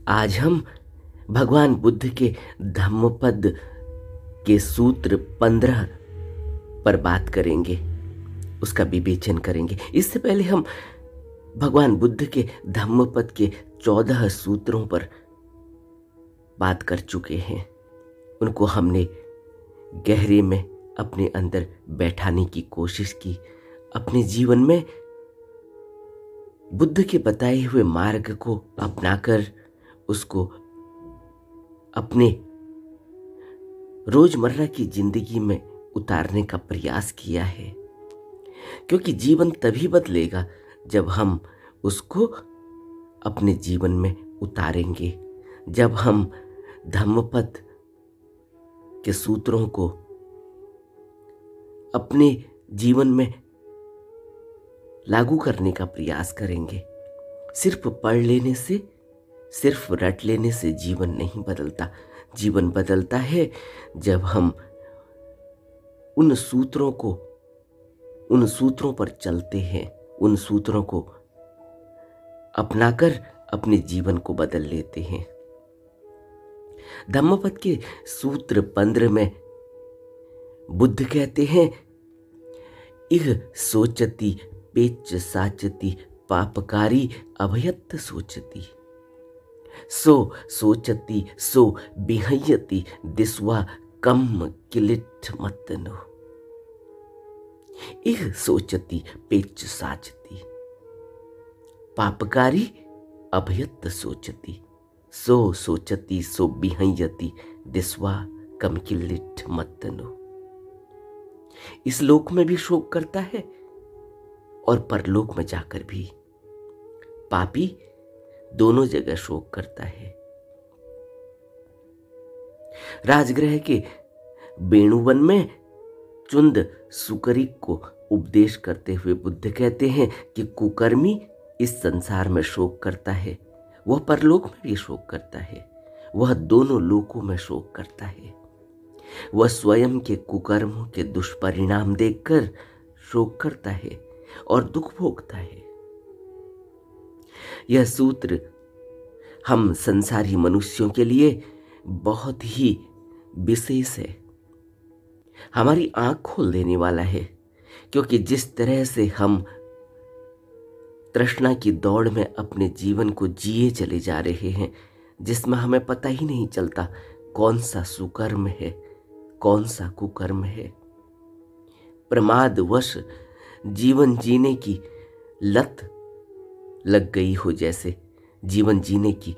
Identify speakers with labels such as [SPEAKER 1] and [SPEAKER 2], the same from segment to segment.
[SPEAKER 1] आज हम भगवान बुद्ध के धम्मपद के सूत्र 15 पर बात करेंगे, उसका विवेचन करेंगे। इससे पहले हम भगवान बुद्ध के धम्मपद के 14 सूत्रों पर बात कर चुके हैं। उनको हमने गहरे में अपने अंदर बैठाने की कोशिश की, अपने जीवन में बुद्ध के बताए हुए मार्ग को अपनाकर उसको अपने रोजमर्रा की जिंदगी में उतारने का प्रयास किया है। क्योंकि जीवन तभी बदलेगा जब हम उसको अपने जीवन में उतारेंगे, जब हम धम्मपद के सूत्रों को अपने जीवन में लागू करने का प्रयास करेंगे। सिर्फ पढ़ लेने से, सिर्फ रट लेने से जीवन नहीं बदलता। जीवन बदलता है जब हम उन सूत्रों पर चलते हैं, उन सूत्रों को अपनाकर अपने जीवन को बदल लेते हैं। धम्मपद के सूत्र 15 में बुद्ध कहते हैं, इह सोचति पेच साचति पापकारी अभयत्त सोचति, सो सोचति सो बिहयति दिस्वा कम किलिठ मतनो। इह सोचति पेच साचति पापकारी अभयत्त सोचति, सो सोचति सो बिहयति दिस्वा कम किलिठ मतनो। इस लोक में भी शोक करता है और परलोक में जाकर भी। पापी दोनों जगह शोक करता है। राजगृह के वेणुवन में चुंद सुकरिक को उपदेश करते हुए बुद्ध कहते हैं कि कुकर्मी इस संसार में शोक करता है, वह परलोक में भी शोक करता है, वह दोनों लोकों में शोक करता है। वह स्वयं के कुकर्मों के दुष्परिणाम देखकर शोक करता है और दुख भोगता है। यह सूत्र हम संसारी मनुष्यों के लिए बहुत ही विशेष है, हमारी आंख खोल देने वाला है। क्योंकि जिस तरह से हम तृष्णा की दौड़ में अपने जीवन को जिए चले जा रहे हैं, जिसमें हमें पता ही नहीं चलता कौन सा सुकर्म है, कौन सा कुकर्म है। प्रमादवश जीवन जीने की लत लग गई हो, जैसे जीवन जीने की,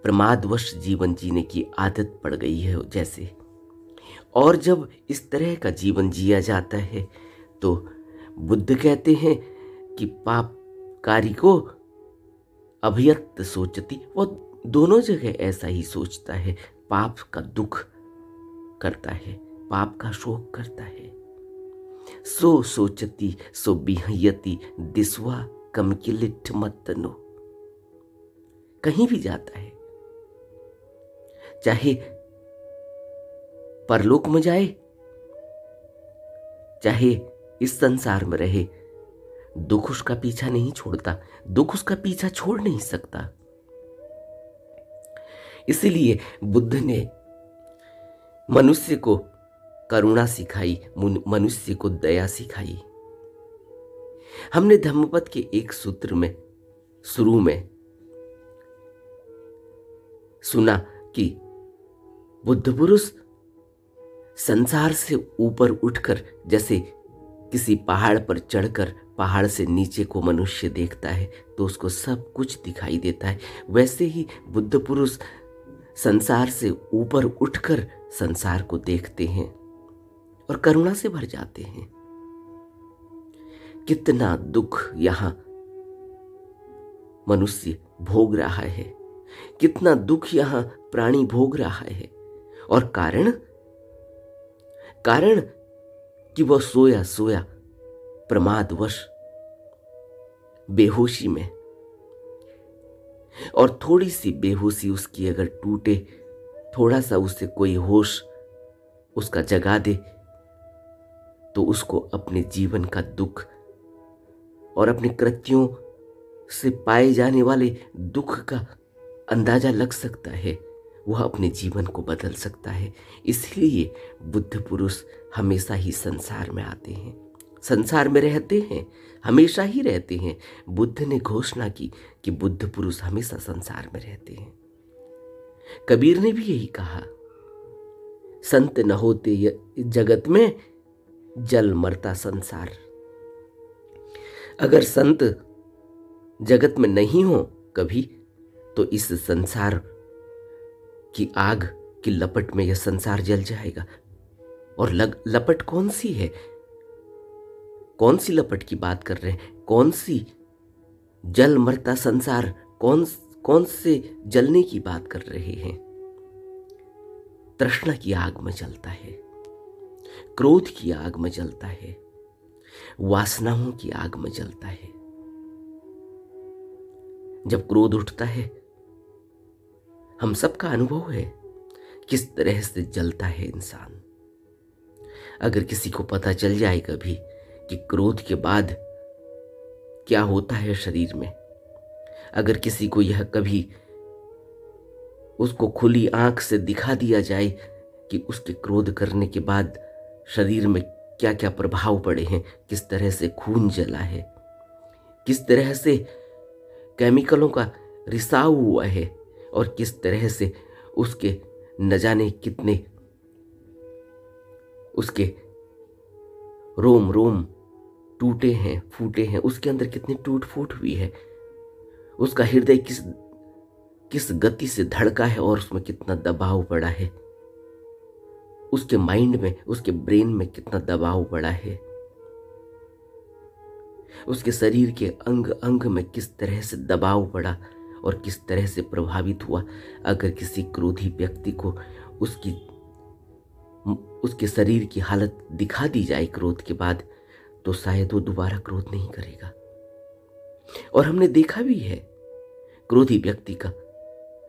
[SPEAKER 1] प्रमादवश जीवन जीने की आदत पड़ गई है जैसे। और जब इस तरह का जीवन जिया जाता है तो बुद्ध कहते हैं कि पापकारी को अभयत्त सोचती, वो दोनों जगह ऐसा ही सोचता है, पाप का दुख करता है, पाप का शोक करता है। सो सोचती सो बिहयति दिस्वा कम किलिठ मतनो। कहीं भी जाता है, चाहे परलोक में जाए, चाहे इस संसार में रहे, दुख उसका पीछा नहीं छोड़ता, दुख उसका पीछा छोड़ नहीं सकता। इसीलिए बुद्ध ने मनुष्य को करुणा सिखाई, मनुष्य को दया सिखाई। हमने धम्मपद के एक सूत्र में शुरू में सुना कि बुद्ध पुरुष संसार से ऊपर उठकर, जैसे किसी पहाड़ पर चढ़कर पहाड़ से नीचे को मनुष्य देखता है तो उसको सब कुछ दिखाई देता है, वैसे ही बुद्ध पुरुष संसार से ऊपर उठकर संसार को देखते हैं और करुणा से भर जाते हैं। कितना दुख यहां मनुष्य भोग रहा है, कितना दुख यहां प्राणी भोग रहा है। और कारण कि वह सोया सोया प्रमादवश बेहोशी में, और थोड़ी सी बेहोशी उसकी अगर टूटे, थोड़ा सा उससे कोई होश उसका जगा दे, तो उसको अपने जीवन का दुख और अपने कृत्यों से पाए जाने वाले दुख का अंदाजा लग सकता है वह अपने जीवन को बदल सकता है। इसलिए बुद्ध पुरुष हमेशा ही संसार में आते हैं, संसार में रहते हैं, हमेशा ही रहते हैं। बुद्ध ने घोषणा की कि बुद्ध पुरुष हमेशा संसार में रहते हैं। कबीर ने भी यही कहा, संत न होते जगत में, जल मरता संसार। अगर संत जगत में नहीं हो कभी, तो इस संसार की आग की लपट में यह संसार जल जाएगा। और लपट कौन सी है? कौन सी लपट की बात कर रहे हैं? कौन सी जल मरता संसार? कौन से जलने की बात कर रहे हैं? तृष्णा की आग में जलता है, क्रोध की आग में जलता है, वासनाओं की आग में जलता है। जब क्रोध उठता है, हम सबका अनुभव है किस तरह से जलता है इंसान। अगर किसी को पता चल जाए कभी कि क्रोध के बाद क्या होता है शरीर में, अगर किसी को यह कभी उसको खुली आंख से दिखा दिया जाए कि उसके क्रोध करने के बाद शरीर में क्या क्या प्रभाव पड़े हैं, किस तरह से खून जला है, किस तरह से केमिकलों का रिसाव हुआ है, और किस तरह से उसके न जाने कितने उसके रोम रोम टूटे हैं, फूटे हैं, उसके अंदर कितनी टूट फूट हुई है, उसका हृदय किस गति से धड़का है और उसमें कितना दबाव पड़ा है, उसके माइंड में, उसके ब्रेन में कितना दबाव पड़ा है, उसके शरीर के अंग अंग में किस तरह से दबाव पड़ा और किस तरह से प्रभावित हुआ। अगर किसी क्रोधी व्यक्ति को उसके शरीर की हालत दिखा दी जाए क्रोध के बाद, तो शायद वो दोबारा क्रोध नहीं करेगा। और हमने देखा भी है, क्रोधी व्यक्ति का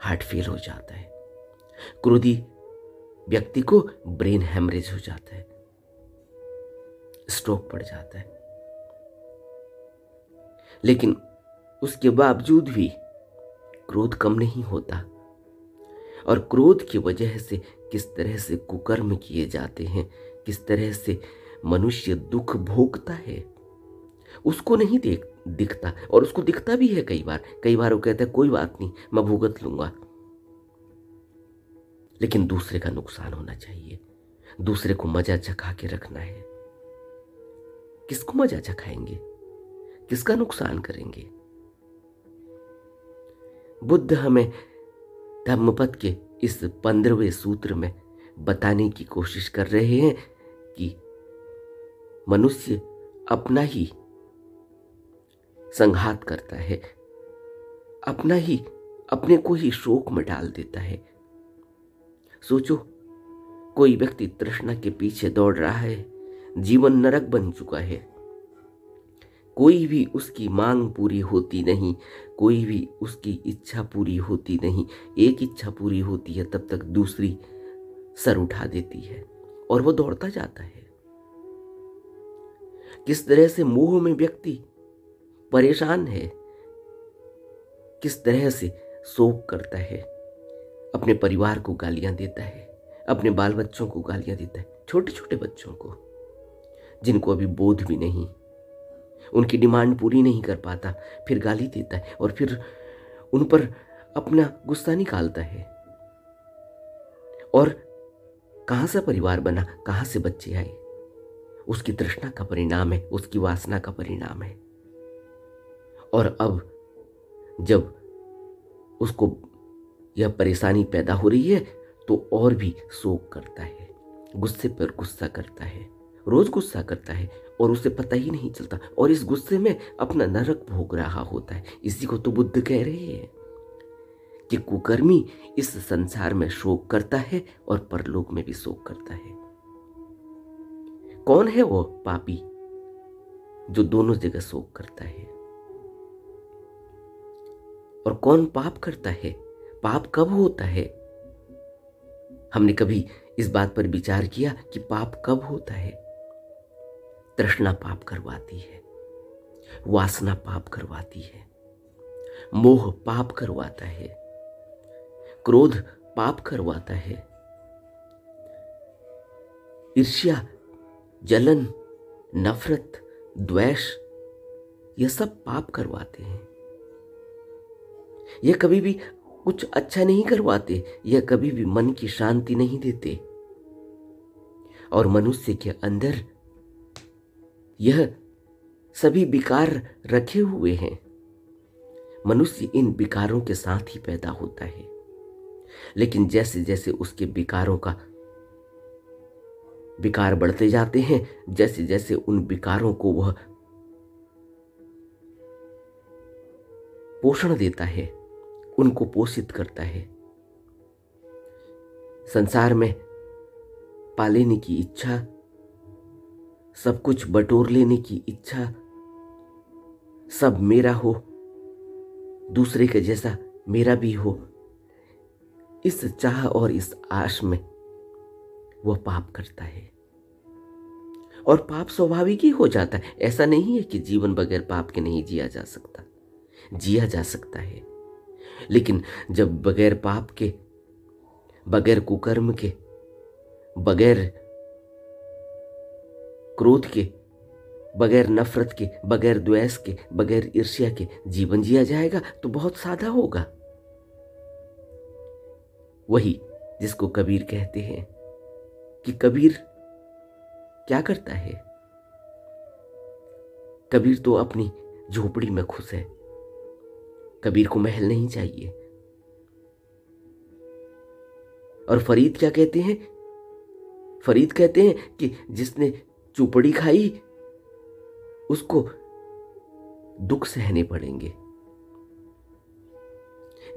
[SPEAKER 1] हार्ट फेल हो जाता है, क्रोधी व्यक्ति को ब्रेन हेमरेज हो जाता है, स्ट्रोक पड़ जाता है। लेकिन उसके बावजूद भी क्रोध कम नहीं होता, और क्रोध की वजह से किस तरह से कुकर्म किए जाते हैं, किस तरह से मनुष्य दुख भोगता है, उसको नहीं दिखता। और उसको दिखता भी है कई बार वो कहता है कोई बात नहीं, मैं भुगत लूंगा। लेकिन दूसरे का नुकसान होना चाहिए, दूसरे को मजा चखा के रखना है। किसको मजा चखाएंगे, किसका नुकसान करेंगे? बुद्ध हमें धम्मपद के इस 15वें सूत्र में बताने की कोशिश कर रहे हैं कि मनुष्य अपना ही संघात करता है, अपने को ही शोक में डाल देता है। सोचो, कोई व्यक्ति तृष्णा के पीछे दौड़ रहा है, जीवन नरक बन चुका है, कोई भी उसकी मांग पूरी होती नहीं, कोई भी उसकी इच्छा पूरी होती नहीं। एक इच्छा पूरी होती है तब तक दूसरी सर उठा देती है और वो दौड़ता जाता है। किस तरह से मोह में व्यक्ति परेशान है, किस तरह से शोक करता है, अपने परिवार को गालियां देता है, अपने बाल बच्चों को गालियां देता है, छोटे छोटे बच्चों को जिनको अभी बोध भी नहीं, उनकी डिमांड पूरी नहीं कर पाता, फिर गाली देता है और फिर उन पर अपना गुस्सा निकालता है। और कहां से परिवार बना, कहां से बच्चे आए? उसकी तृष्णा का परिणाम है, उसकी वासना का परिणाम है। और अब जब उसको यह परेशानी पैदा हो रही है तो और भी शोक करता है, गुस्से पर गुस्सा करता है, रोज गुस्सा करता है और उसे पता ही नहीं चलता, और इस गुस्से में अपना नरक भोग रहा होता है। इसी को तो बुद्ध कह रहे हैं कि कुकर्मी इस संसार में शोक करता है और परलोक में भी शोक करता है। कौन है वो पापी जो दोनों जगह शोक करता है? और कौन पाप करता है? पाप कब होता है? हमने कभी इस बात पर विचार किया कि पाप कब होता है? तृष्णा पाप करवाती है, वासना पाप करवाती है, मोह पाप करवाता है, क्रोध पाप करवाता है, ईर्ष्या, जलन, नफरत, द्वेष, यह सब पाप करवाते हैं। यह कभी भी कुछ अच्छा नहीं करवाते, यह कभी भी मन की शांति नहीं देते। और मनुष्य के अंदर यह सभी विकार रखे हुए हैं। मनुष्य इन विकारों के साथ ही पैदा होता है, लेकिन जैसे जैसे उसके विकार बढ़ते जाते हैं, जैसे जैसे उन विकारों को वह पोषण देता है, उनको पोषित करता है, संसार में पा लेने की इच्छा, सब कुछ बटोर लेने की इच्छा, सब मेरा हो, दूसरे के जैसा मेरा भी हो, इस चाह और इस आश में वह पाप करता है। और पाप स्वाभाविक ही हो जाता है। ऐसा नहीं है कि जीवन बगैर पाप के नहीं जिया जा सकता, जिया जा सकता है। लेकिन जब बगैर पाप के, बगैर कुकर्म के, बगैर क्रोध के, बगैर नफरत के, बगैर द्वेष के, बगैर ईर्ष्या के जीवन जिया जाएगा तो बहुत सादा होगा। वही जिसको कबीर कहते हैं कि कबीर क्या करता है? कबीर तो अपनी झोपड़ी में खुश है। कबीर को महल नहीं चाहिए। और फरीद क्या कहते हैं? फरीद कहते हैं कि जिसने चौपड़ी खाई उसको दुख सहने पड़ेंगे।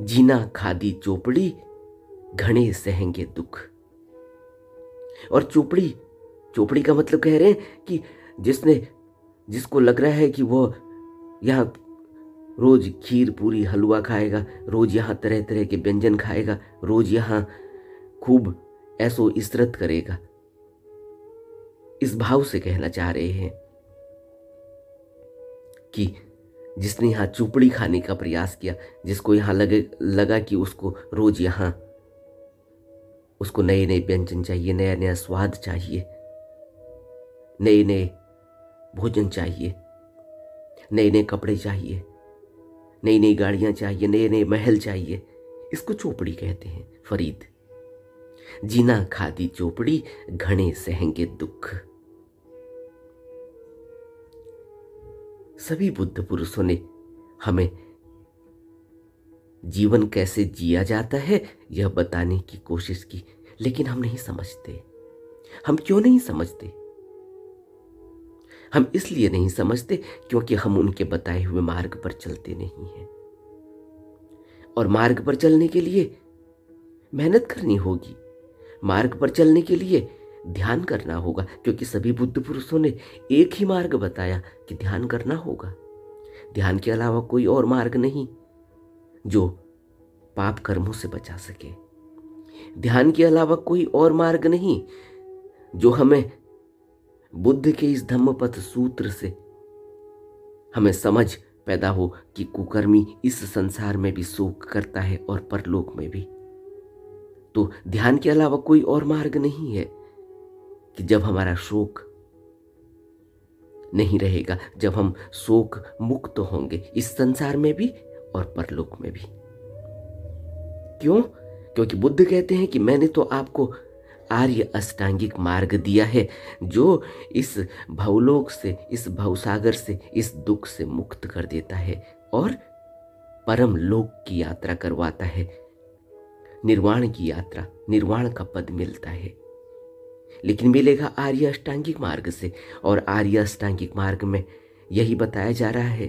[SPEAKER 1] जीना खादी चौपड़ी, घने सहेंगे दुख। और चौपड़ी का मतलब कह रहे हैं कि जिसको लग रहा है कि वो यहाँ रोज खीर पूरी हलवा खाएगा, रोज यहाँ तरह तरह के व्यंजन खाएगा, रोज यहाँ खूब ऐसो इस्तरत करेगा, इस भाव से कहना चाह रहे हैं कि जिसने यहाँ चुपड़ी खाने का प्रयास किया, जिसको यहाँ लगा कि उसको रोज यहाँ उसको नए नए व्यंजन चाहिए, नया नया स्वाद चाहिए, नए नए भोजन चाहिए, नए नए कपड़े चाहिए, नई नई गाड़ियां चाहिए, नए नए महल चाहिए, इसको चौपड़ी कहते हैं फरीद। जीना खादी चौपड़ी, घने सहेंगे दुख। सभी बुद्ध पुरुषों ने हमें जीवन कैसे जिया जाता है यह बताने की कोशिश की, लेकिन हम नहीं समझते। हम क्यों नहीं समझते? हम इसलिए नहीं समझते क्योंकि हम उनके बताए हुए मार्ग पर चलते नहीं हैं। और मार्ग पर चलने के लिए मेहनत करनी होगी, मार्ग पर चलने के लिए ध्यान करना होगा, क्योंकि सभी बुद्ध पुरुषों ने एक ही मार्ग बताया कि ध्यान करना होगा। ध्यान के अलावा कोई और मार्ग नहीं जो पाप कर्मों से बचा सके। ध्यान के अलावा कोई और मार्ग नहीं जो हमें बुद्ध के इस धम्मपथ सूत्र से हमें समझ पैदा हो कि कुकर्मी इस संसार में भी शोक करता है और परलोक में भी। तो ध्यान के अलावा कोई और मार्ग नहीं है कि जब हमारा शोक नहीं रहेगा, जब हम शोक मुक्त होंगे इस संसार में भी और परलोक में भी। क्यों? क्योंकि बुद्ध कहते हैं कि मैंने तो आपको आर्य अष्टांगिक मार्ग दिया है जो इस भवलोक से, इस भवसागर से, इस दुख से मुक्त कर देता है और परम लोक की यात्रा करवाता है, निर्वाण की यात्रा, निर्वाण का पद मिलता है। लेकिन मिलेगा आर्य अष्टांगिक मार्ग से, और आर्य अष्टांगिक मार्ग में यही बताया जा रहा है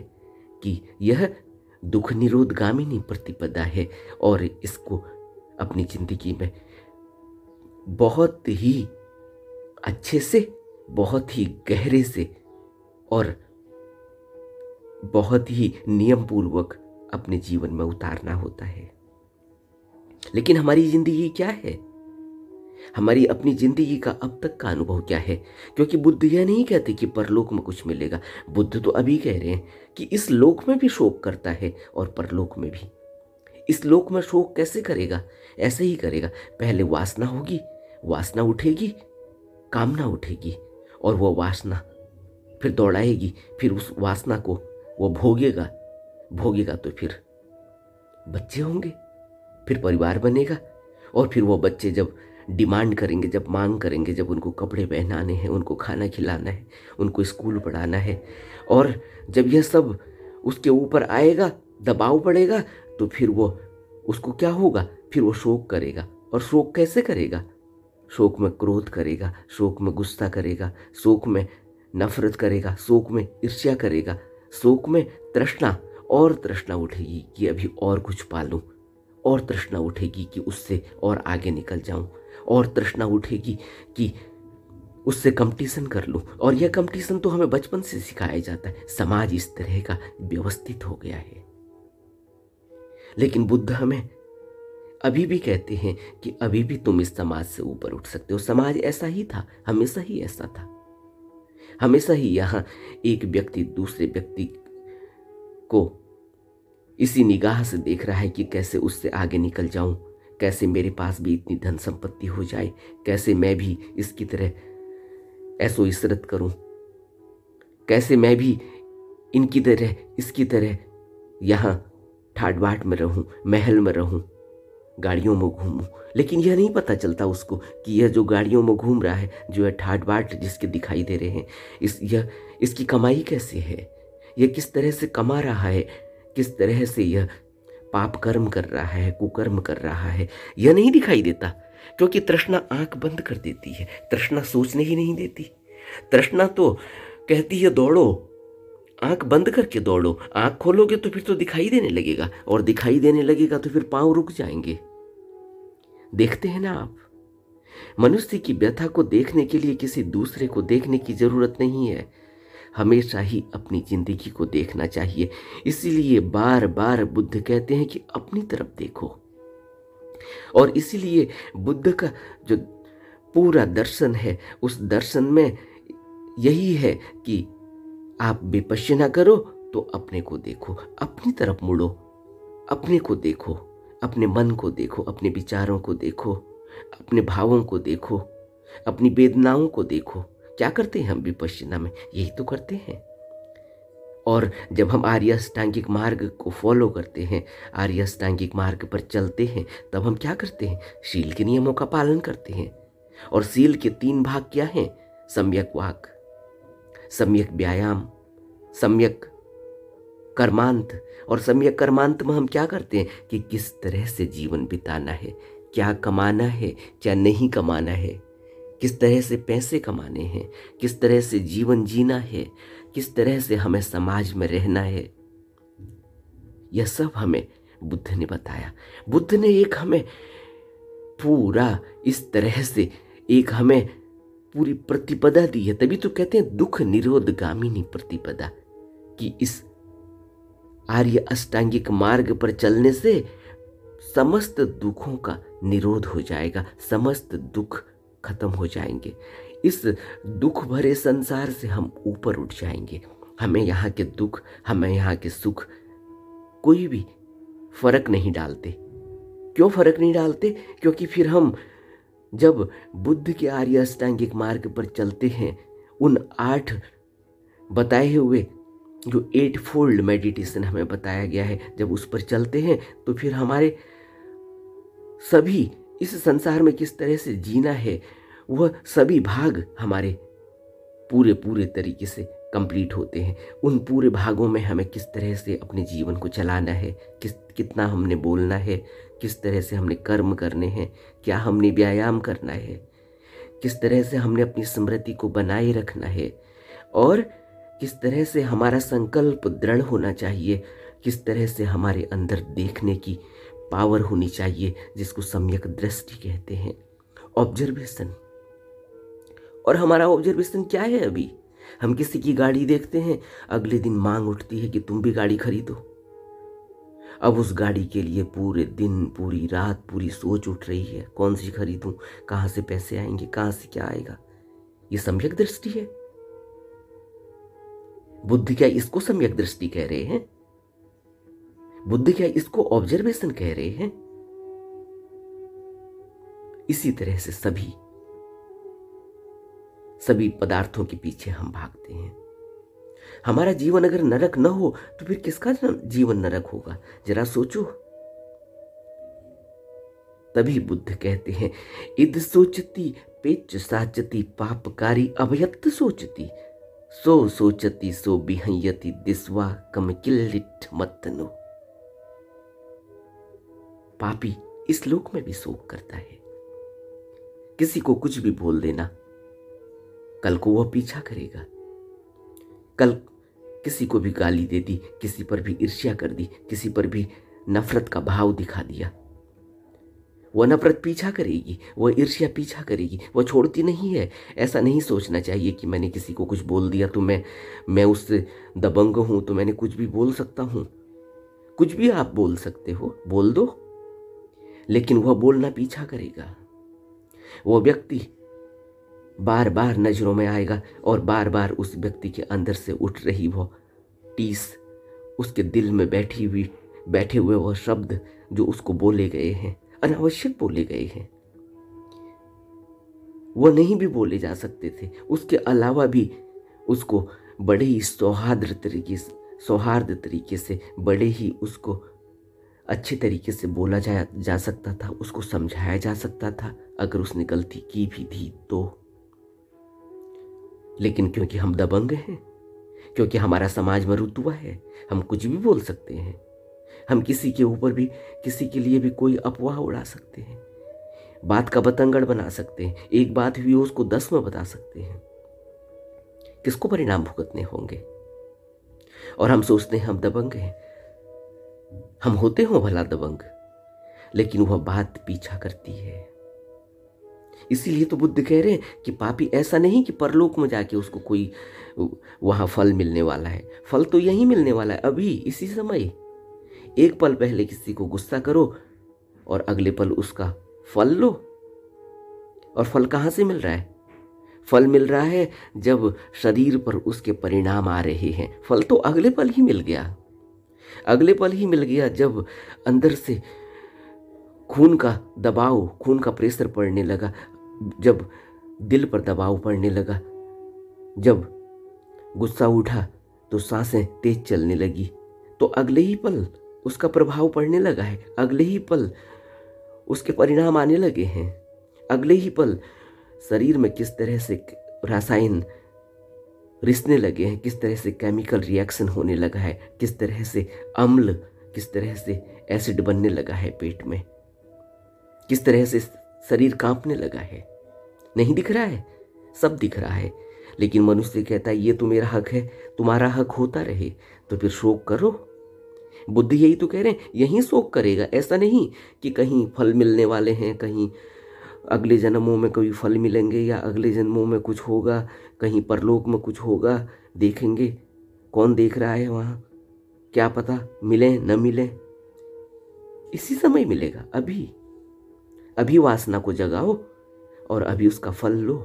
[SPEAKER 1] कि यह दुख निरोध गामिनी प्रतिपदा है और इसको अपनी जिंदगी में बहुत ही अच्छे से, बहुत ही गहरे से और बहुत ही नियम पूर्वक अपने जीवन में उतारना होता है। लेकिन हमारी जिंदगी क्या है? हमारी अपनी जिंदगी का अब तक का अनुभव क्या है? क्योंकि बुद्ध यह नहीं कहते कि परलोक में कुछ मिलेगा। बुद्ध तो अभी कह रहे हैं कि इस लोक में भी शोक करता है और परलोक में भी। इस लोक में शोक कैसे करेगा? ऐसे ही करेगा। पहले वासना होगी, वासना उठेगी, कामना उठेगी, और वो वासना फिर दौड़ाएगी, फिर उस वासना को वो भोगेगा, भोगेगा तो फिर बच्चे होंगे, फिर परिवार बनेगा, और फिर वो बच्चे जब डिमांड करेंगे, जब मांग करेंगे, जब उनको कपड़े पहनाने हैं, उनको खाना खिलाना है, उनको स्कूल पढ़ाना है, और जब यह सब उसके ऊपर आएगा, दबाव पड़ेगा, तो फिर वो उसको क्या होगा? फिर वो शोक करेगा। और शोक कैसे करेगा? शोक में क्रोध करेगा, शोक में गुस्सा करेगा, शोक में नफरत करेगा, शोक में ईर्ष्या करेगा, शोक में तृष्णा, और तृष्णा उठेगी कि अभी और कुछ पालूं, और तृष्णा उठेगी कि उससे और आगे निकल जाऊं, और तृष्णा उठेगी कि उससे कंपटीशन कर लूं। और यह कंपटीशन तो हमें बचपन से सिखाया जाता है। समाज इस तरह का व्यवस्थित हो गया है। लेकिन बुद्ध हमें अभी भी कहते हैं कि अभी भी तुम इस समाज से ऊपर उठ सकते हो। समाज ऐसा ही था, हमेशा ही ऐसा था। हमेशा ही यहाँ एक व्यक्ति दूसरे व्यक्ति को इसी निगाह से देख रहा है कि कैसे उससे आगे निकल जाऊं, कैसे मेरे पास भी इतनी धन संपत्ति हो जाए, कैसे मैं भी इसकी तरह ऐसो इशरत करूं, कैसे मैं भी इनकी तरह, इसकी तरह यहाँ ठाट बाट में रहूं, महल में रहूं, गाड़ियों में घूमूं। लेकिन यह नहीं पता चलता उसको कि यह जो गाड़ियों में घूम रहा है, जो है ठाट बाट जिसके दिखाई दे रहे हैं, इसकी कमाई कैसे है, यह किस तरह से कमा रहा है, किस तरह से यह पाप कर्म कर रहा है, कुकर्म कर रहा है, यह नहीं दिखाई देता। क्योंकि तृष्णा आंख बंद कर देती है, तृष्णा सोचने ही नहीं देती। तृष्णा तो कहती है दौड़ो, आंख बंद करके दौड़ो। आंख खोलोगे तो फिर तो दिखाई देने लगेगा, और दिखाई देने लगेगा तो फिर पांव रुक जाएंगे। देखते हैं ना आप, मनुष्य की व्यथा को देखने के लिए किसी दूसरे को देखने की जरूरत नहीं है, हमेशा ही अपनी जिंदगी को देखना चाहिए। इसीलिए बार बार बुद्ध कहते हैं कि अपनी तरफ देखो। और इसीलिए बुद्ध का जो पूरा दर्शन है, उस दर्शन में यही है कि आप विपश्यना करो तो अपने को देखो, अपनी तरफ मुड़ो, अपने को देखो, अपने मन को देखो, अपने विचारों को देखो, अपने भावों को देखो, अपनी वेदनाओं को देखो। क्या करते हैं हम विपश्यना में? यही तो करते हैं। और जब हम आर्य अष्टांगिक मार्ग को फॉलो करते हैं, आर्य अष्टांगिक मार्ग पर चलते हैं, तब हम क्या करते हैं? शील के नियमों का पालन करते हैं। और शील के 3 भाग क्या हैं? सम्यक वाक, सम्यक व्यायाम, सम्यक कर्मांत। और सम्यक कर्मांत में हम क्या करते हैं कि किस तरह से जीवन बिताना है, क्या कमाना है, क्या नहीं कमाना है, किस तरह से पैसे कमाने हैं, किस तरह से जीवन जीना है, किस तरह से हमें समाज में रहना है। यह सब हमें बुद्ध ने बताया। बुद्ध ने एक हमें पूरा इस तरह से एक हमें पूरी प्रतिपदा दी है। तभी तो कहते हैं दुख निरोध गामिनी प्रतिपदा, कि इस आर्य अष्टांगिक मार्ग पर चलने से समस्त दुखों का निरोध हो जाएगा, समस्त दुख खत्म हो जाएंगे। इस दुख भरे संसार से हम ऊपर उठ जाएंगे। हमें यहाँ के दुख, हमें यहाँ के सुख कोई भी फर्क नहीं डालते। क्यों फर्क नहीं डालते? क्योंकि फिर हम जब बुद्ध के आर्य अष्टांगिक मार्ग पर चलते हैं, उन 8 बताए हुए जो 8 फोल्ड मेडिटेशन हमें बताया गया है, जब उस पर चलते हैं तो फिर हमारे सभी इस संसार में किस तरह से जीना है, वह सभी भाग हमारे पूरे पूरे तरीके से कंप्लीट होते हैं। उन पूरे भागों में हमें किस तरह से अपने जीवन को चलाना है, कितना हमने बोलना है, किस तरह से हमने कर्म करने हैं, क्या हमने व्यायाम करना है, किस तरह से हमने अपनी स्मृति को बनाए रखना है, और किस तरह से हमारा संकल्प दृढ़ होना चाहिए, किस तरह से हमारे अंदर देखने की पावर होनी चाहिए, जिसको सम्यक दृष्टि कहते हैं, ऑब्जर्वेशन। और हमारा ऑब्जर्वेशन क्या है? अभी हम किसी की गाड़ी देखते हैं, अगले दिन मांग उठती है कि तुम भी गाड़ी खरीदो। अब उस गाड़ी के लिए पूरे दिन, पूरी रात, पूरी सोच उठ रही है, कौन सी खरीदूं, कहां से पैसे आएंगे, कहां से क्या आएगा। ये सम्यक दृष्टि है। बुद्ध क्या इसको सम्यक दृष्टि कह रहे हैं? बुद्ध क्या इसको ऑब्जर्वेशन कह रहे हैं? इसी तरह से सभी पदार्थों के पीछे हम भागते हैं। हमारा जीवन अगर नरक न हो तो फिर किसका जीवन नरक होगा? जरा सोचो। तभी बुद्ध कहते हैं, इद सोचती पेच साचती पापकारी अभयत्त सोचती, सो सोचती सो बिहयति दिस्वा कम किल्लिट मत्तनो। पापी इस लोक में भी शोक करता है। किसी को कुछ भी बोल देना, कल को वह पीछा करेगा। कल किसी को भी गाली दे दी, किसी पर भी ईर्ष्या कर दी, किसी पर भी नफरत का भाव दिखा दिया, वह नफरत पीछा करेगी, वह ईर्ष्या पीछा करेगी, वह छोड़ती नहीं है। ऐसा नहीं सोचना चाहिए कि मैंने किसी को कुछ बोल दिया तो मैं उससे दबंग हूं, तो मैंने कुछ भी बोल सकता हूं। कुछ भी आप बोल सकते हो, बोल दो, लेकिन वह बोलना पीछा करेगा। वह व्यक्ति बार बार नजरों में आएगा और बार बार उस व्यक्ति के अंदर से उठ रही वह टीस, उसके दिल में बैठे हुए वह शब्द जो उसको बोले गए हैं, अनावश्यक बोले गए हैं, वह नहीं भी बोले जा सकते थे। उसके अलावा भी उसको बड़े ही सौहार्द तरीके से बड़े ही उसको अच्छे तरीके से बोला जा सकता था, उसको समझाया जा सकता था अगर उसने गलती की भी थी तो। लेकिन क्योंकि हम दबंग हैं, क्योंकि हमारा समाज में रुतबा है, हम कुछ भी बोल सकते हैं। हम किसी के ऊपर भी, किसी के लिए भी कोई अफवाह उड़ा सकते हैं, बात का बतंगड़ बना सकते हैं, एक बात हुई उसको 10 में बता सकते हैं। किसको परिणाम भुगतने होंगे? और हम सोचते हैं हम दबंग हैं। हम होते हो भला दबंग, लेकिन वह बात पीछा करती है। इसीलिए तो बुद्ध कह रहे हैं कि पापी ऐसा नहीं कि परलोक में जाके उसको कोई वहां फल मिलने वाला है। फल तो यही मिलने वाला है, अभी इसी समय। एक पल पहले किसी को गुस्सा करो और अगले पल उसका फल लो। और फल कहां से मिल रहा है? फल मिल रहा है जब शरीर पर उसके परिणाम आ रहे हैं। फल तो अगले पल ही मिल गया, अगले पल ही मिल गया जब अंदर से खून का दबाव, खून का प्रेशर पड़ने लगा, जब दिल पर दबाव पड़ने लगा, जब गुस्सा उठा तो सांसें तेज चलने लगी, तो अगले ही पल उसका प्रभाव पड़ने लगा है, अगले ही पल उसके परिणाम आने लगे हैं। अगले ही पल शरीर में किस तरह से रसायन रिसने लगे हैं, किस तरह से केमिकल रिएक्शन होने लगा है, किस तरह से अम्ल, किस तरह से एसिड बनने लगा है पेट में, किस तरह से शरीर कांपने लगा है। नहीं दिख रहा है? सब दिख रहा है। लेकिन मनुष्य कहता है ये तो मेरा हक है, तुम्हारा हक होता रहे तो फिर शोक करो। बुद्ध यही तो कह रहे हैं, यही शोक करेगा। ऐसा नहीं कि कहीं फल मिलने वाले हैं, कहीं अगले जन्मों में कोई फल मिलेंगे या अगले जन्मों में कुछ होगा, कहीं परलोक में कुछ होगा, देखेंगे। कौन देख रहा है वहाँ? क्या पता मिले न मिले, इसी समय मिलेगा। अभी वासना को जगाओ और अभी उसका फल लो,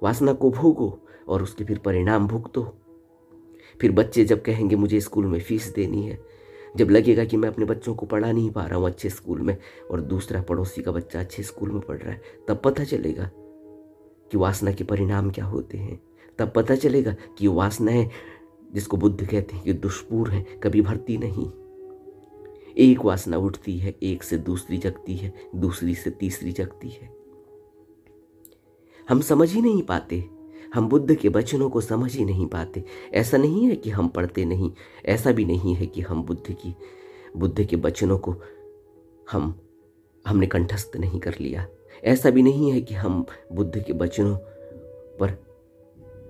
[SPEAKER 1] वासना को भोगो और उसके फिर परिणाम भुगतो। फिर बच्चे जब कहेंगे मुझे स्कूल में फीस देनी है, जब लगेगा कि मैं अपने बच्चों को पढ़ा नहीं पा रहा हूँ अच्छे स्कूल में और दूसरा पड़ोसी का बच्चा अच्छे स्कूल में पढ़ रहा है, तब पता चलेगा कि वासना के परिणाम क्या होते हैं। तब पता चलेगा कि वासनाएं, जिसको बुद्ध कहते हैं कि दुष्पूर हैं, कभी भरती नहीं। एक वासना उठती है, एक से दूसरी जगती है, दूसरी से तीसरी जगती है। हम समझ ही नहीं पाते, हम बुद्ध के वचनों को समझ ही नहीं पाते। ऐसा नहीं है कि हम पढ़ते नहीं, ऐसा भी नहीं है कि हम बुद्ध के वचनों को हमने कंठस्थ नहीं कर लिया। ऐसा भी नहीं है कि हम बुद्ध के वचनों पर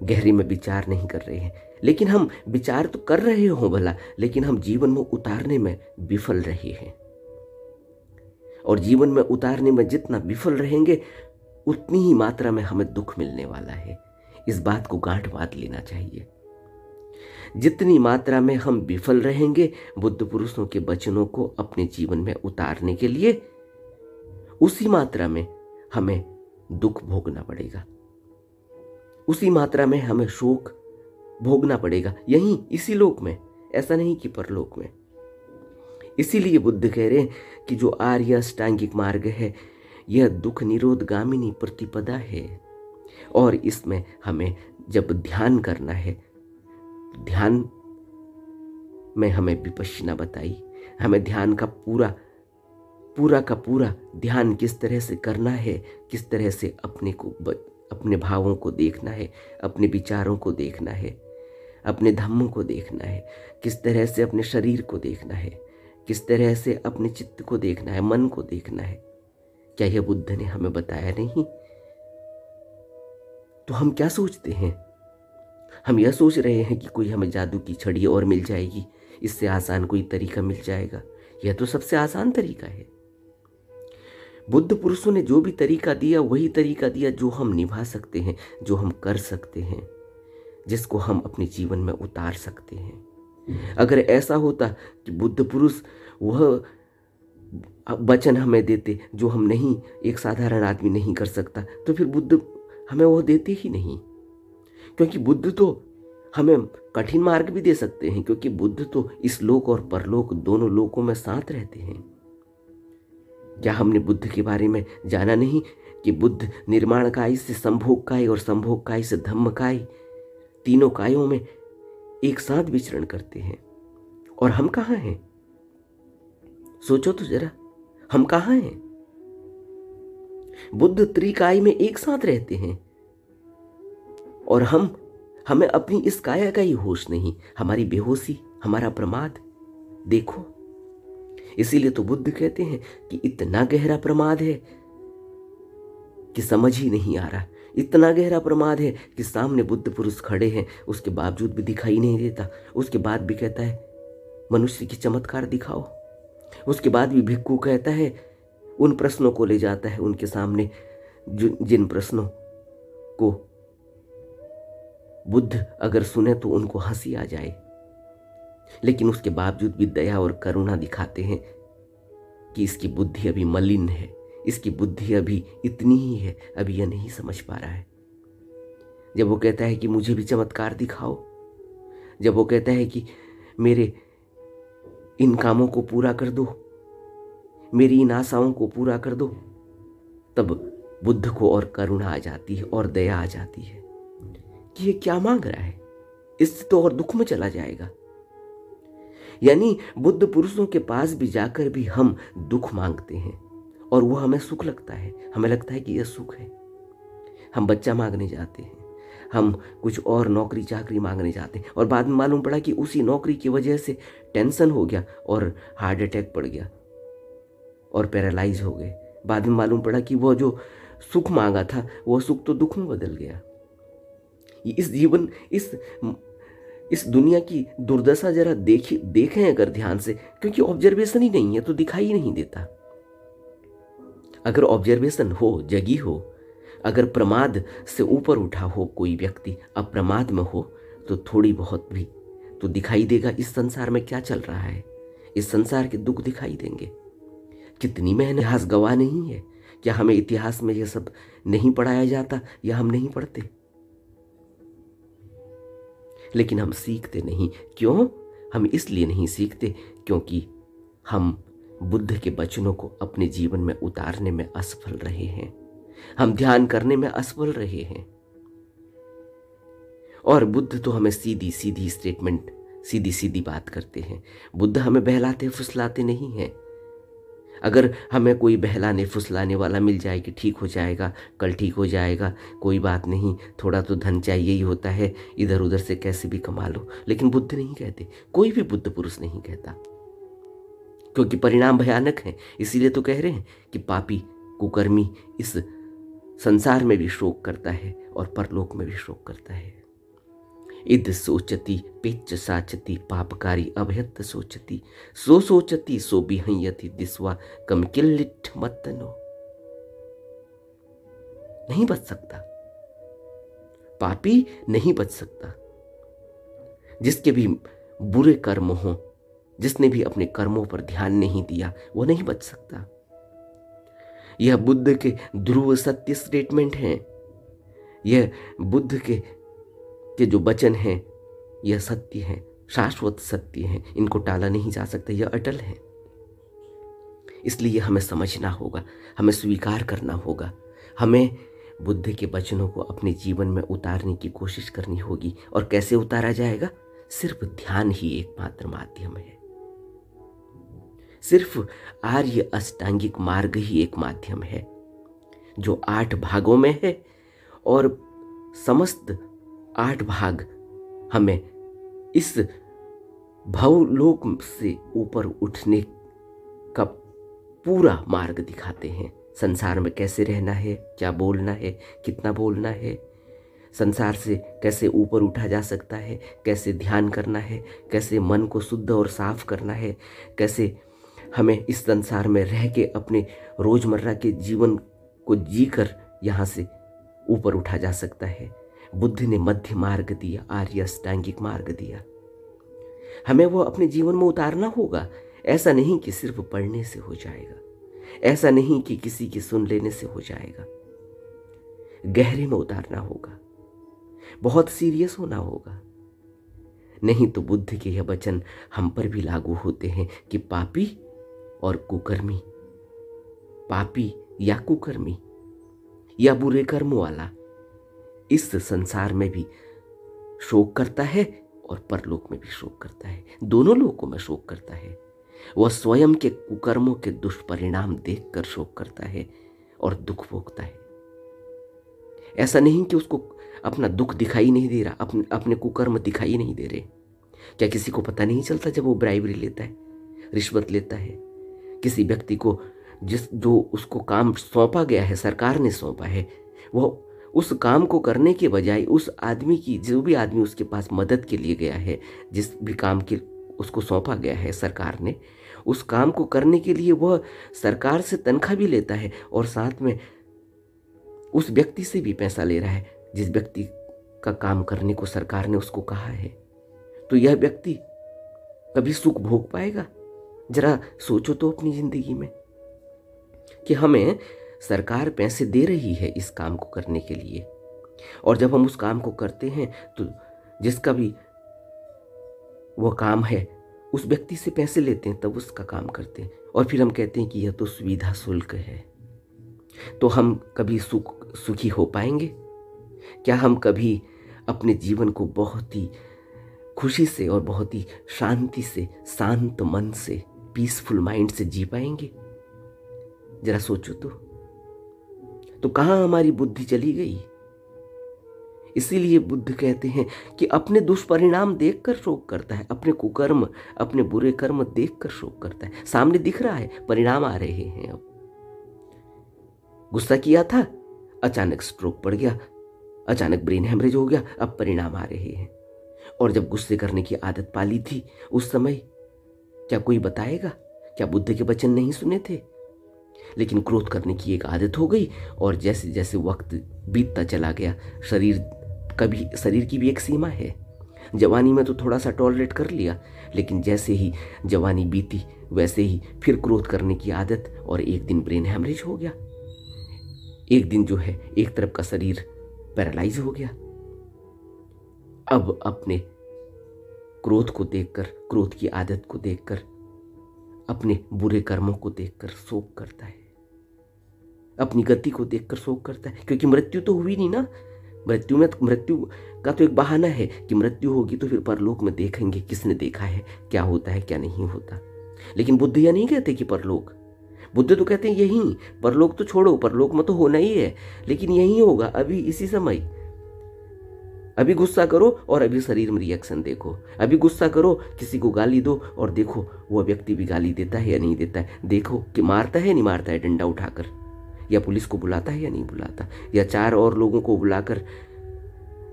[SPEAKER 1] गहरे में विचार नहीं कर रहे हैं। लेकिन हम विचार तो कर रहे हो भला, लेकिन हम जीवन में उतारने में विफल रहे हैं। और जीवन में उतारने में जितना विफल रहेंगे उतनी ही मात्रा में हमें दुख मिलने वाला है। इस बात को गांठ बांध लेना चाहिए। जितनी मात्रा में हम विफल रहेंगे बुद्ध पुरुषों के वचनों को अपने जीवन में उतारने के लिए, उसी मात्रा में हमें दुख भोगना पड़ेगा, उसी मात्रा में हमें शोक भोगना पड़ेगा, यहीं इसी लोक में। ऐसा नहीं कि परलोक में। इसीलिए बुद्ध कह रहे हैं कि जो आर्य अष्टांगिक मार्ग है यह दुख निरोध गामिनी प्रतिपदा है, और इसमें हमें जब ध्यान करना है, ध्यान में हमें विपश्यना बताई, हमें ध्यान का पूरा ध्यान किस तरह से करना है, किस तरह से अपने भावों को देखना है, अपने विचारों को देखना है, अपने धम्मों को देखना है, किस तरह से अपने शरीर को देखना है, किस तरह से अपने चित्त को देखना है, मन को देखना है। क्या यह बुद्ध ने हमें बताया नहीं? तो हम क्या सोचते हैं? हम यह सोच रहे हैं कि कोई हमें जादू की छड़ी और मिल जाएगी, इससे आसान कोई तरीका मिल जाएगा। यह तो सबसे आसान तरीका है। बुद्ध पुरुषों ने जो भी तरीका दिया वही तरीका दिया जो हम निभा सकते हैं, जो हम कर सकते हैं, जिसको हम अपने जीवन में उतार सकते हैं। अगर ऐसा होता कि बुद्ध पुरुष वह वचन हमें देते जो हम नहीं, एक साधारण आदमी नहीं कर सकता, तो फिर बुद्ध हमें वह देते ही नहीं। क्योंकि बुद्ध तो हमें कठिन मार्ग भी दे सकते हैं, क्योंकि बुद्ध तो इस लोक और परलोक दोनों लोकों में साथ रहते हैं। क्या हमने बुद्ध के बारे में जाना नहीं कि बुद्ध निर्माणकाय से संभोगकाय और संभोगकाय से धम्मकाय, तीनों कायों में एक साथ विचरण करते हैं। और हम कहाँ हैं? सोचो तो जरा, हम कहाँ हैं? बुद्ध त्रिकाय में एक साथ रहते हैं और हमें अपनी इस काया का ही होश नहीं, हमारी बेहोशी, हमारा प्रमाद देखो। इसीलिए तो बुद्ध कहते हैं कि इतना गहरा प्रमाद है कि समझ ही नहीं आ रहा, इतना गहरा प्रमाद है कि सामने बुद्ध पुरुष खड़े हैं, उसके बावजूद भी दिखाई नहीं देता। उसके बाद भी कहता है मनुष्य की चमत्कार दिखाओ। उसके बाद भी भिक्खु कहता है, उन प्रश्नों को ले जाता है उनके सामने जिन प्रश्नों को बुद्ध अगर सुने तो उनको हंसी आ जाए, लेकिन उसके बावजूद भी दया और करुणा दिखाते हैं कि इसकी बुद्धि अभी मलिन है, इसकी बुद्धि अभी इतनी ही है, अभी यह नहीं समझ पा रहा है। जब वो कहता है कि मुझे भी चमत्कार दिखाओ, जब वो कहता है कि मेरे इन कामों को पूरा कर दो, मेरी इन आशाओं को पूरा कर दो, तब बुद्ध को और करुणा आ जाती है और दया आ जाती है कि ये क्या मांग रहा है, इससे तो और दुख में चला जाएगा। यानी बुद्ध पुरुषों के पास भी जाकर भी हम दुख मांगते हैं और वो हमें सुख लगता है, हमें लगता है कि यह सुख है। हम बच्चा मांगने जाते हैं, हम कुछ और नौकरी चाकरी मांगने जाते हैं और बाद में मालूम पड़ा कि उसी नौकरी की वजह से टेंशन हो गया और हार्ट अटैक पड़ गया और पैरालाइज हो गए। बाद में मालूम पड़ा कि वो जो सुख मांगा था वो सुख तो दुख में बदल गया। इस जीवन, इस दुनिया की दुर्दशा जरा देखें अगर ध्यान से, क्योंकि ऑब्जर्वेशन ही नहीं है तो दिखाई ही नहीं देता। अगर ऑब्जर्वेशन हो, जगी हो, अगर प्रमाद से ऊपर उठा हो कोई व्यक्ति, अप्रमाद में हो, तो थोड़ी बहुत भी तो दिखाई देगा इस संसार में क्या चल रहा है। इस संसार के दुख दिखाई देंगे। कितनी मेहनत, इतिहास गवाह नहीं है? क्या हमें इतिहास में यह सब नहीं पढ़ाया जाता या हम नहीं पढ़ते? लेकिन हम सीखते नहीं। क्यों? हम इसलिए नहीं सीखते क्योंकि हम बुद्ध के वचनों को अपने जीवन में उतारने में असफल रहे हैं, हम ध्यान करने में असफल रहे हैं। और बुद्ध तो हमें सीधी सीधी स्टेटमेंट, सीधी सीधी बात करते हैं। बुद्ध हमें बहलाते फुसलाते नहीं हैं। अगर हमें कोई बहलाने फुसलाने वाला मिल जाए कि ठीक हो जाएगा, कल ठीक हो जाएगा, कोई बात नहीं, थोड़ा तो धन चाहिए ही होता है, इधर उधर से कैसे भी कमा लो, लेकिन बुद्ध नहीं कहते, कोई भी बुद्ध पुरुष नहीं कहता, क्योंकि परिणाम भयानक है। इसीलिए तो कह रहे हैं कि पापी कुकर्मी इस संसार में भी शोक करता है और परलोक में भी शोक करता है। इद सोचती पेच साचती पापकारी अभयत सोचती, सो सोचती सो बिहयति दिस्वा कम किल्लिठ मतनो। नहीं बच सकता, पापी नहीं बच सकता। जिसके भी बुरे कर्म हो, जिसने भी अपने कर्मों पर ध्यान नहीं दिया, वो नहीं बच सकता। यह बुद्ध के ध्रुव सत्य स्टेटमेंट हैं। यह बुद्ध के जो वचन हैं, यह सत्य हैं, शाश्वत सत्य हैं, इनको टाला नहीं जा सकता, यह अटल है। इसलिए हमें समझना होगा, हमें स्वीकार करना होगा, हमें बुद्ध के वचनों को अपने जीवन में उतारने की कोशिश करनी होगी। और कैसे उतारा जाएगा? सिर्फ ध्यान ही एकमात्र माध्यम है, सिर्फ आर्य अष्टांगिक मार्ग ही एक माध्यम है जो 8 भागों में है, और समस्त 8 भाग हमें इस भवलोक से ऊपर उठने का पूरा मार्ग दिखाते हैं। संसार में कैसे रहना है, क्या बोलना है, कितना बोलना है, संसार से कैसे ऊपर उठा जा सकता है, कैसे ध्यान करना है, कैसे मन को शुद्ध और साफ करना है, कैसे हमें इस संसार में रह के अपने रोजमर्रा के जीवन को जीकर यहाँ से ऊपर उठा जा सकता है। बुद्ध ने मध्य मार्ग दिया, आर्य अष्टांगिक मार्ग दिया। हमें वो अपने जीवन में उतारना होगा। ऐसा नहीं कि सिर्फ पढ़ने से हो जाएगा, ऐसा नहीं कि किसी की सुन लेने से हो जाएगा। गहरे में उतारना होगा, बहुत सीरियस होना होगा, नहीं तो बुद्ध के यह वचन हम पर भी लागू होते हैं कि पापी और कुकर्मी, पापी या कुकर्मी या बुरे कर्म वाला इस संसार में भी शोक करता है और परलोक में भी शोक करता है, दोनों लोकों में शोक करता है। वह स्वयं के कुकर्मों के दुष्परिणाम देखकर शोक करता है और दुख भोगता है। ऐसा नहीं कि उसको अपना दुख दिखाई नहीं दे रहा, अपने कुकर्म दिखाई नहीं दे रहे। क्या किसी को पता नहीं चलता जब वो ब्राइबरी लेता है, रिश्वत लेता है, किसी व्यक्ति को जो उसको काम सौंपा गया है, सरकार ने सौंपा है, वह उस काम को करने के बजाय उस आदमी की, जो भी आदमी उसके पास मदद के लिए गया है, जिस भी काम के उसको सौंपा गया है सरकार ने, उस काम को करने के लिए वह सरकार से तनख्वाह भी लेता है और साथ में उस व्यक्ति से भी पैसा ले रहा है जिस व्यक्ति का काम करने को सरकार ने उसको कहा है। तो यह व्यक्ति कभी सुख भोग पाएगा? जरा सोचो तो अपनी जिंदगी में कि हमें सरकार पैसे दे रही है इस काम को करने के लिए, और जब हम उस काम को करते हैं तो जिसका भी वह काम है उस व्यक्ति से पैसे लेते हैं, तब उसका काम करते हैं, और फिर हम कहते हैं कि यह तो सुविधा शुल्क है। तो हम कभी सुखी हो पाएंगे? क्या हम कभी अपने जीवन को बहुत ही खुशी से और बहुत ही शांति से, शांत मन से, पीसफुल माइंड से जी पाएंगे? जरा सोचो तो कहाँ हमारी बुद्धि चली गई? इसीलिए बुद्ध कहते हैं कि अपने दुष्परिणाम देखकर शोक करता है, अपने कुकर्म, अपने बुरे कर्म देखकर शोक करता है। सामने दिख रहा है, परिणाम आ रहे हैं। अब गुस्सा किया था, अचानक स्ट्रोक पड़ गया, अचानक ब्रेन हेमरेज हो गया, अब परिणाम आ रहे हैं। और जब गुस्से करने की आदत पाली थी उस समय क्या कोई बताएगा? क्या बुद्ध के वचन नहीं सुने थे? लेकिन क्रोध करने की एक आदत हो गई, और जैसे जैसे वक्त बीतता चला गया, शरीर की भी एक सीमा है। जवानी में तो थोड़ा सा टॉलरेट कर लिया, लेकिन जैसे ही जवानी बीती वैसे ही फिर क्रोध करने की आदत, और एक दिन ब्रेन हैमरेज हो गया। एक दिन जो है एक तरफ का शरीर पैरालाइज हो गया। अब अपने क्रोध को देखकर, क्रोध की आदत को देखकर, अपने बुरे कर्मों को देखकर शोक करता है, अपनी गति को देखकर शोक करता है, क्योंकि मृत्यु तो हुई नहीं ना। मृत्यु का तो एक बहाना है कि मृत्यु होगी तो फिर परलोक में देखेंगे, किसने देखा है, क्या होता है क्या नहीं होता। लेकिन बुद्ध यह नहीं कहते कि परलोक, बुद्ध तो कहते हैं यहीं, परलोक तो छोड़ो, परलोक में तो होना ही है, लेकिन यहीं होगा, अभी इसी समय। अभी गुस्सा करो और अभी शरीर में रिएक्शन देखो। अभी गुस्सा करो, किसी को गाली दो और देखो वह व्यक्ति भी गाली देता है या नहीं देता है। देखो कि मारता है नहीं मारता है डंडा उठाकर, या पुलिस को बुलाता है या नहीं बुलाता, या 4 और लोगों को बुलाकर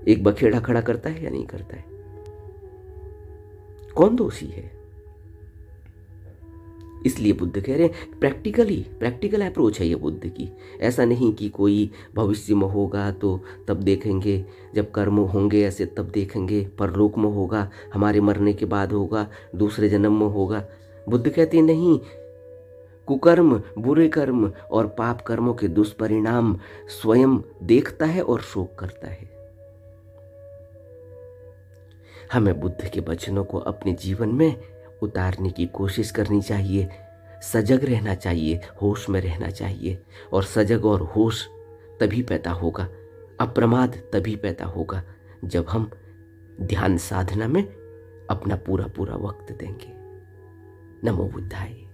[SPEAKER 1] एक बखेड़ा खड़ा करता है या नहीं करता है। कौन दोषी है? इसलिए बुद्ध कह रहे हैं प्रैक्टिकल अप्रोच है ये बुद्ध की। ऐसा नहीं कि कोई भविष्य में होगा तो तब देखेंगे, जब कर्म होंगे ऐसे तब देखेंगे, परलोक में होगा, हमारे मरने के बाद होगा, दूसरे जन्म में होगा। बुद्ध कहते हैं नहीं, कुकर्म, बुरे कर्म और पाप कर्मों के दुष्परिणाम स्वयं देखता है और शोक करता है। हमें बुद्ध के वचनों को अपने जीवन में उतारने की कोशिश करनी चाहिए। सजग रहना चाहिए, होश में रहना चाहिए। और सजग और होश तभी पैदा होगा, अप्रमाद तभी पैदा होगा जब हम ध्यान साधना में अपना पूरा पूरा वक्त देंगे। नमो बुद्धाय।